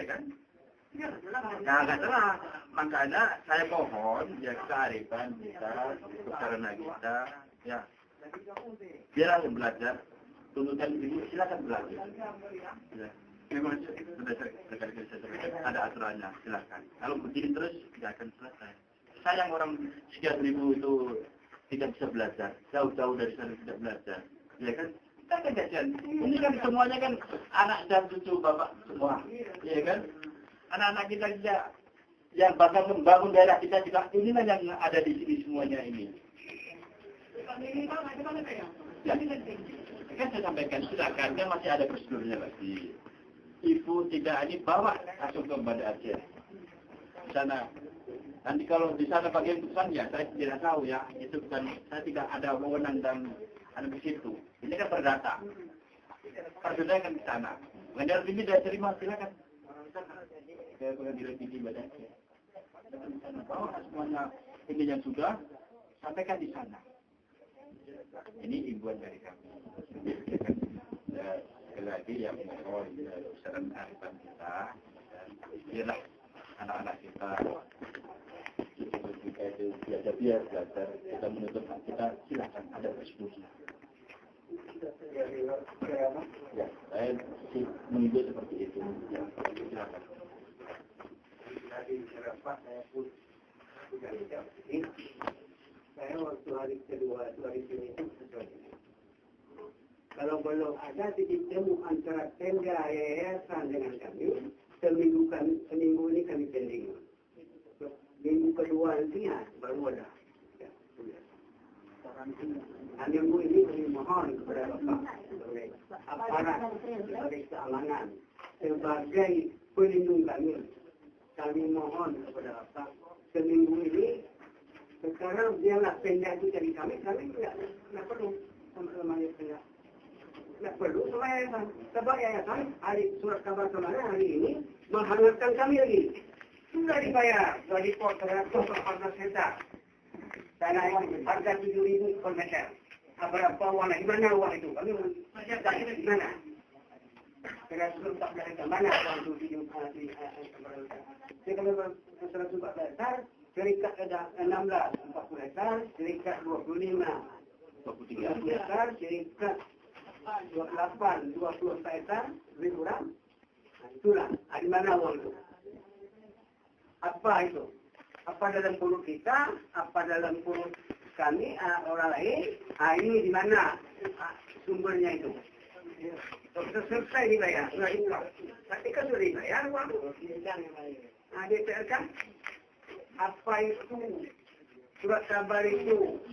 ya kan? Nah, nggak salah. Makanya saya mohon ya kearifan kita, karena kita, ya biarlah belajar. Tuntutan ibu silakan belajar. Ya. Memang ada aturannya, silakan. Kalau begini terus tidak akan selesai. Sayang orang sekian ribu itu tidak bisa belajar, jauh-jauh dari sana tidak belajar, ya kan? Kita kan kasihan. Ini kan semuanya kan anak dan cucu bapak semua, ya kan? Anak-anak kita juga yang bakal membangun daerah kita juga inilah yang ada di sini semuanya ini. Ya, kan saya sampaikan silakan, kan masih ada prosedurnya lagi. Ibu tidak ini bawa langsung ke Banda Aceh di sana. Nanti kalau di sana bagian putusan ya saya tidak tahu ya, itu bukan, saya tidak ada wewenang dan ada di situ. Ini kan perdata. Perdata kan di sana. Pengadilan tinggi sudah terima, silakan. Ke pengadilan tinggi Banda Aceh. Bawa semuanya ini yang sudah sampaikan di sana. Ini imbuan dari kami. Sekali lagi yang mohon besaran arifan kita dan biarlah anak-anak kita itu belajar kita menuntut kita silakan ada prosedurnya. Ya, saya menunjuk seperti itu. Ya, silakan. Saya waktu hari kedua, hari ini kalau belum ada titik temu antara tenda yayasan dengan kami, seminggu ini kami pending. Minggu kedua nantinya baru ada. Minggu ini kami mohon kepada Bapak sebagai aparat, sebagai keamanan, sebagai pelindung kami. Kami mohon kepada Bapak seminggu ini. Sekarang biarlah tenda itu dari kami tidak perlu sama-sama tenda. Tidak perlu sama yayasan. Sebab yayasan hari surat kabar kemarin hari ini menghangatkan kami lagi. Sudah dibayar, sudah dipotong 114 hektar. Tanah yang harga 7.000 per meter. Berapa uang? Di mana uang itu? Kami mencari di mana? Saya suruh 14 hektar. Mana uang itu? Saya kalau 114 hektar, serikat ada 16, 40 hektar, serikat 25, 23 hektar, serikat 28, 20 hektar, lebih kurang. Itulah, di mana uang itu? Apa itu? Apa dalam perut kita, apa dalam perut kami, orang lain, ini di mana sumbernya itu? Sudah selesai dibayar, sudah dibayar. Tapi kan sudah dibayar uang. DPR kan? Apa itu? Surat kabar itu